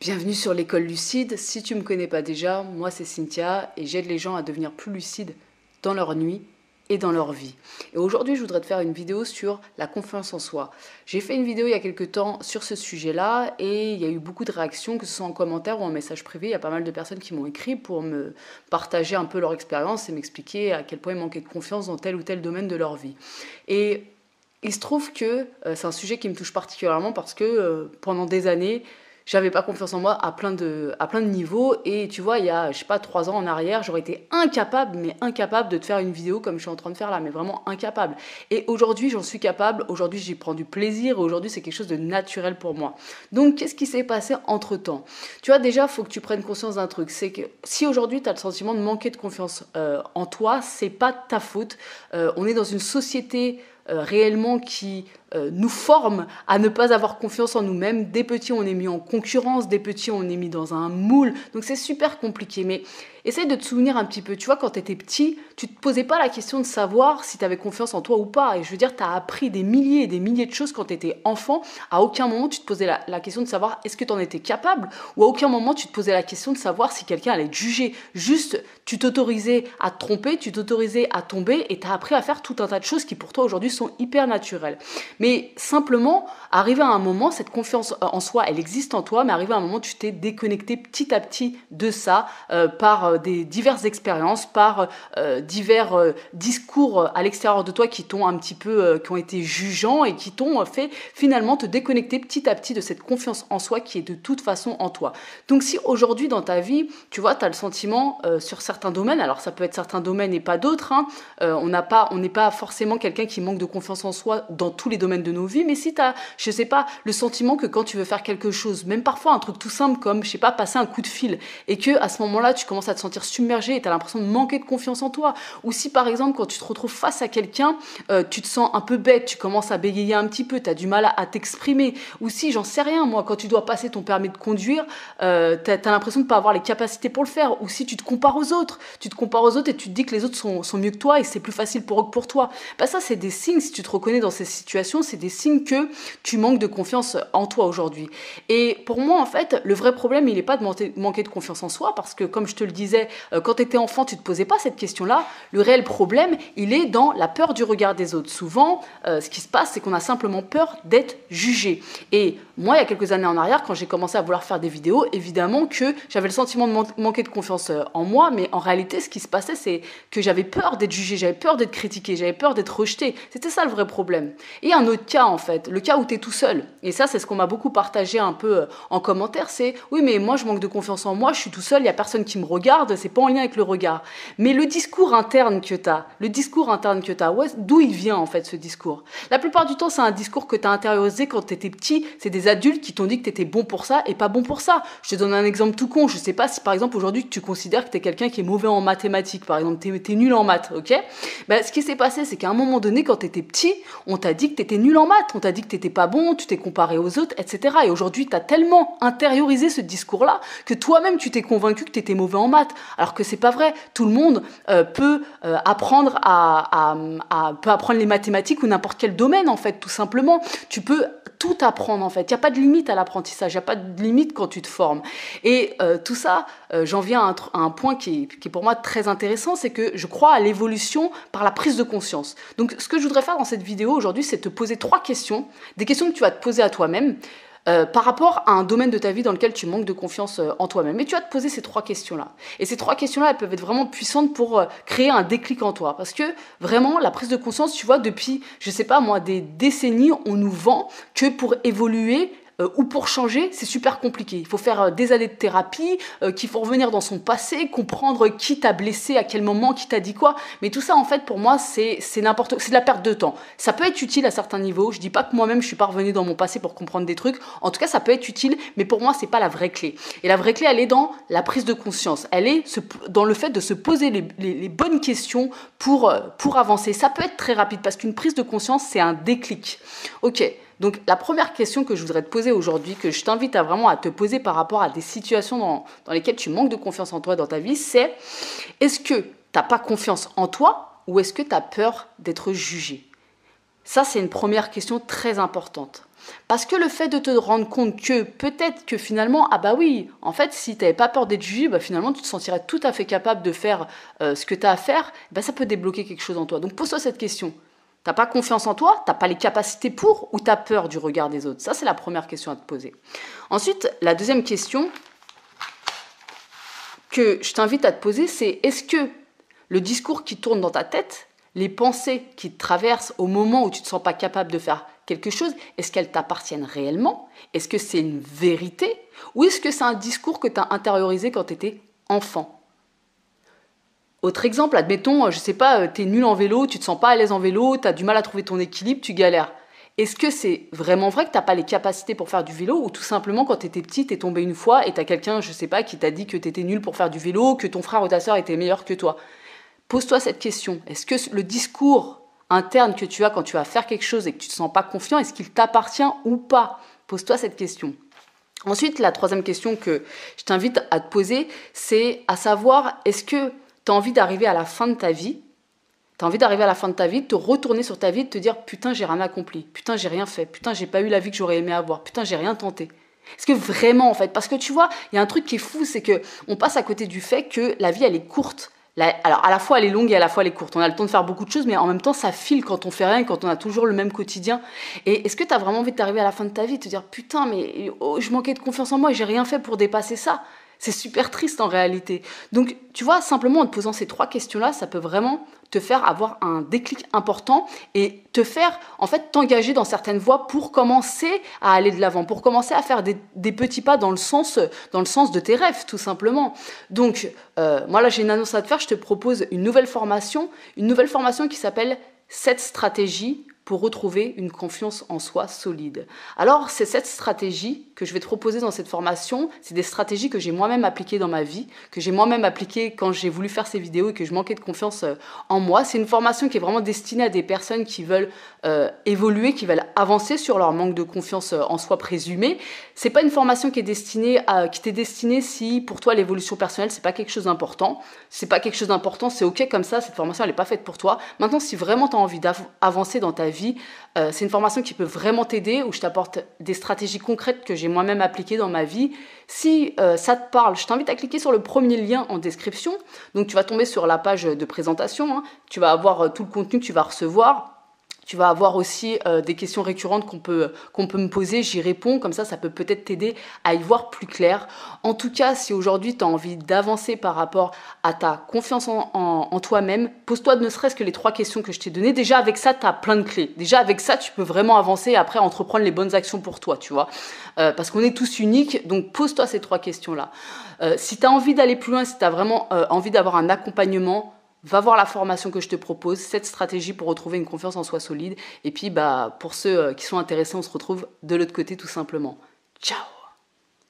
Bienvenue sur l'école lucide. Si tu ne me connais pas déjà, moi c'est Cynthia et j'aide les gens à devenir plus lucides dans leur nuit et dans leur vie. Et aujourd'hui, je voudrais te faire une vidéo sur la confiance en soi. J'ai fait une vidéo il y a quelques temps sur ce sujet-là et il y a eu beaucoup de réactions, que ce soit en commentaire ou en message privé. Il y a pas mal de personnes qui m'ont écrit pour me partager un peu leur expérience et m'expliquer à quel point ils manquaient de confiance dans tel ou tel domaine de leur vie. Et il se trouve que c'est un sujet qui me touche particulièrement parce que pendant des années, j'avais pas confiance en moi à plein de niveaux. Et tu vois, il y a, je sais pas, 3 ans en arrière, j'aurais été incapable de te faire une vidéo comme je suis en train de faire là, mais vraiment incapable. Et aujourd'hui, j'en suis capable. Aujourd'hui, j'y prends du plaisir. Aujourd'hui, c'est quelque chose de naturel pour moi. Donc, qu'est-ce qui s'est passé entre-temps? Tu vois, déjà, il faut que tu prennes conscience d'un truc. C'est que si aujourd'hui, tu as le sentiment de manquer de confiance en toi, c'est pas de ta faute. On est dans une société réellement qui nous forme à ne pas avoir confiance en nous-mêmes. Des petits, on est mis en concurrence, des petits, on est mis dans un moule. Donc c'est super compliqué. Mais essaye de te souvenir un petit peu. Tu vois, quand tu étais petit, tu ne te posais pas la question de savoir si tu avais confiance en toi ou pas. Et je veux dire, tu as appris des milliers et des milliers de choses quand tu étais enfant. À aucun moment, tu te posais la question de savoir est-ce que tu en étais capable, ou à aucun moment, tu te posais la question de savoir si quelqu'un allait te juger. Juste, tu t'autorisais à te tromper, tu t'autorisais à tomber et tu as appris à faire tout un tas de choses qui pour toi aujourd'hui sont hyper naturelles. Mais simplement, arrivé à un moment, cette confiance en soi, elle existe en toi, mais arrivé à un moment, tu t'es déconnecté petit à petit de ça par des diverses expériences, par divers discours à l'extérieur de toi qui t'ont un petit peu, qui ont été jugeants et qui t'ont fait finalement te déconnecter petit à petit de cette confiance en soi qui est de toute façon en toi. Donc si aujourd'hui dans ta vie, tu vois, tu as le sentiment sur certains domaines, alors ça peut être certains domaines et pas d'autres, hein, on n'est pas forcément quelqu'un qui manque de confiance en soi dans tous les domaines de nos vies, mais si tu as, je sais pas, le sentiment que quand tu veux faire quelque chose, même parfois un truc tout simple comme, je sais pas, passer un coup de fil, et que à ce moment-là, tu commences à te sentir submergé et tu as l'impression de manquer de confiance en toi, ou si par exemple, quand tu te retrouves face à quelqu'un, tu te sens un peu bête, tu commences à bégayer un petit peu, tu as du mal à t'exprimer, ou si, j'en sais rien, moi, quand tu dois passer ton permis de conduire, tu as l'impression de pas avoir les capacités pour le faire, ou si tu te compares aux autres, et tu te dis que les autres sont mieux que toi et c'est plus facile pour eux que pour toi. Bah ça, c'est des signes, si tu te reconnais dans ces situations, c'est des signes que tu manques de confiance en toi aujourd'hui. Et pour moi, en fait, le vrai problème, il n'est pas de manquer de confiance en soi, parce que comme je te le disais, quand tu étais enfant, tu ne te posais pas cette question-là. Le réel problème, il est dans la peur du regard des autres. Souvent, ce qui se passe, c'est qu'on a simplement peur d'être jugé. Et moi, il y a quelques années en arrière, quand j'ai commencé à vouloir faire des vidéos, évidemment que j'avais le sentiment de manquer de confiance en moi, mais en réalité, ce qui se passait, c'est que j'avais peur d'être jugé, j'avais peur d'être critiqué, j'avais peur d'être rejeté. C'était ça le vrai problème. Et un autre cas, en fait, le cas où tu es tout seul. Et ça, c'est ce qu'on m'a beaucoup partagé un peu en commentaire, c'est « Oui, mais moi, je manque de confiance en moi, je suis tout seul, il n'y a personne qui me regarde, c'est pas en lien avec le regard. » Mais le discours interne que tu as, d'où il vient, en fait, ce discours? La plupart du temps, c'est un discours que tu as intériorisé quand tu étais petit. C'est des adultes qui t'ont dit que tu étais bon pour ça et pas bon pour ça. Je te donne un exemple tout con. Je sais pas si, par exemple, aujourd'hui, tu considères que tu es quelqu'un qui est mauvais en mathématiques, par exemple, tu es nul en maths, ok? Ben, ce qui s'est passé, c'est qu'à un moment donné, quand tu étais petit, on t'a dit que tu étais nul en maths, on t'a dit que tu n'étais pas bon, tu t'es comparé aux autres, etc. Et aujourd'hui, tu as tellement intériorisé ce discours-là que toi-même, tu t'es convaincu que tu étais mauvais en maths. Alors que c'est pas vrai. Tout le monde peut apprendre peut apprendre les mathématiques ou n'importe quel domaine, en fait, tout simplement. Tu peux tout apprendre, en fait. Il n'y a pas de limite à l'apprentissage, il n'y a pas de limite quand tu te formes. Et tout ça, j'en viens à un point qui est pour moi très intéressant, c'est que je crois à l'évolution par la prise de conscience. Donc, ce que je voudrais faire dans cette vidéo aujourd'hui, c'est te poser 3 questions, des questions que tu vas te poser à toi-même, par rapport à un domaine de ta vie dans lequel tu manques de confiance en toi-même. Et tu vas te poser ces 3 questions-là. Et ces 3 questions-là, elles peuvent être vraiment puissantes pour créer un déclic en toi. Parce que vraiment, la prise de conscience, tu vois, depuis, je sais pas moi, des décennies, on nous vend que pour évoluer, ou pour changer, c'est super compliqué. Il faut faire des années de thérapie, qu'il faut revenir dans son passé, comprendre qui t'a blessé, à quel moment, qui t'a dit quoi. Mais tout ça, en fait, pour moi, c'est de la perte de temps. Ça peut être utile à certains niveaux. Je dis pas que moi-même, je suis pas revenue dans mon passé pour comprendre des trucs. En tout cas, ça peut être utile, mais pour moi, c'est pas la vraie clé. Et la vraie clé, elle est dans la prise de conscience. Elle est dans le fait de se poser les bonnes questions pour avancer. Ça peut être très rapide parce qu'une prise de conscience, c'est un déclic. Ok. Donc la première question que je voudrais te poser aujourd'hui, que je t'invite à vraiment à te poser par rapport à des situations dans lesquelles tu manques de confiance en toi dans ta vie, c'est est-ce que tu n'as pas confiance en toi ou est-ce que tu as peur d'être jugé? Ça, c'est une première question très importante. Parce que le fait de te rendre compte que peut-être que finalement, ah bah oui, en fait, si tu n'avais pas peur d'être jugé, bah finalement, tu te sentirais tout à fait capable de faire ce que tu as à faire, bah ça peut débloquer quelque chose en toi. Donc pose-toi cette question. T'as pas confiance en toi, t'as pas les capacités pour, ou t'as peur du regard des autres? Ça, c'est la première question à te poser. Ensuite, la deuxième question que je t'invite à te poser, c'est est-ce que le discours qui tourne dans ta tête, les pensées qui te traversent au moment où tu ne te sens pas capable de faire quelque chose, est-ce qu'elles t'appartiennent réellement? Est-ce que c'est une vérité? Ou est-ce que c'est un discours que tu as intériorisé quand tu étais enfant? Autre exemple, admettons, je sais pas, tu es nul en vélo, tu te sens pas à l'aise en vélo, tu as du mal à trouver ton équilibre, tu galères. Est-ce que c'est vraiment vrai que tu n'as pas les capacités pour faire du vélo, ou tout simplement quand tu étais petit, tu es tombé une fois et tu as quelqu'un, je sais pas, qui t'a dit que tu étais nul pour faire du vélo, que ton frère ou ta sœur était meilleur que toi? Pose-toi cette question. Est-ce que le discours interne que tu as quand tu vas faire quelque chose et que tu ne te sens pas confiant, est-ce qu'il t'appartient ou pas? Pose-toi cette question. Ensuite, la troisième question que je t'invite à te poser, c'est à savoir, est-ce que tu as envie d'arriver à la fin de ta vie? Tu as envie d'arriver à la fin de ta vie, de te retourner sur ta vie, de te dire putain, j'ai rien accompli, putain, j'ai rien fait, putain, j'ai pas eu la vie que j'aurais aimé avoir, putain, j'ai rien tenté. Est-ce que vraiment, en fait, parce que tu vois, il y a un truc qui est fou, c'est que on passe à côté du fait que la vie, elle est courte. Alors, à la fois, elle est longue et à la fois, elle est courte. On a le temps de faire beaucoup de choses, mais en même temps, ça file quand on fait rien, quand on a toujours le même quotidien. Et est-ce que tu as vraiment envie d'arriver à la fin de ta vie et te dire putain, mais oh, je manquais de confiance en moi et j'ai rien fait pour dépasser ça? C'est super triste en réalité. Donc, tu vois, simplement en te posant ces trois questions-là, ça peut vraiment te faire avoir un déclic important et te faire, en fait, t'engager dans certaines voies pour commencer à aller de l'avant, pour commencer à faire des petits pas dans le sens de tes rêves, tout simplement. Donc, moi, là, j'ai une annonce à te faire. Je te propose une nouvelle formation qui s'appelle 7 stratégies pour retrouver une confiance en soi solide. Alors, c'est cette stratégie que je vais te proposer dans cette formation. C'est des stratégies que j'ai moi-même appliquées dans ma vie, que j'ai moi-même appliquées quand j'ai voulu faire ces vidéos et que je manquais de confiance en moi. C'est une formation qui est vraiment destinée à des personnes qui veulent évoluer, qui veulent avancer sur leur manque de confiance en soi présumé. C'est pas une formation qui t'est destinée si pour toi l'évolution personnelle c'est pas quelque chose d'important. C'est pas quelque chose d'important, c'est ok comme ça. Cette formation elle est pas faite pour toi. Maintenant, si vraiment tu as envie d'avancer dans ta vie, c'est une formation qui peut vraiment t'aider, où je t'apporte des stratégies concrètes que j'ai moi-même appliquées dans ma vie. Si ça te parle, je t'invite à cliquer sur le premier lien en description. Donc tu vas tomber sur la page de présentation, hein. Tu vas avoir tout le contenu que tu vas recevoir. Tu vas avoir aussi des questions récurrentes qu'on peut me poser, j'y réponds, comme ça peut peut-être t'aider à y voir plus clair. En tout cas, si aujourd'hui tu as envie d'avancer par rapport à ta confiance en toi-même, pose-toi ne serait-ce que les 3 questions que je t'ai données. Déjà avec ça, tu as plein de clés. Déjà avec ça, tu peux vraiment avancer et après entreprendre les bonnes actions pour toi, tu vois. Parce qu'on est tous uniques, donc pose-toi ces 3 questions-là. Si tu as envie d'aller plus loin, si tu as vraiment envie d'avoir un accompagnement, va voir la formation que je te propose, 7 stratégies pour retrouver une confiance en soi solide. Et puis, pour ceux qui sont intéressés, on se retrouve de l'autre côté tout simplement. Ciao!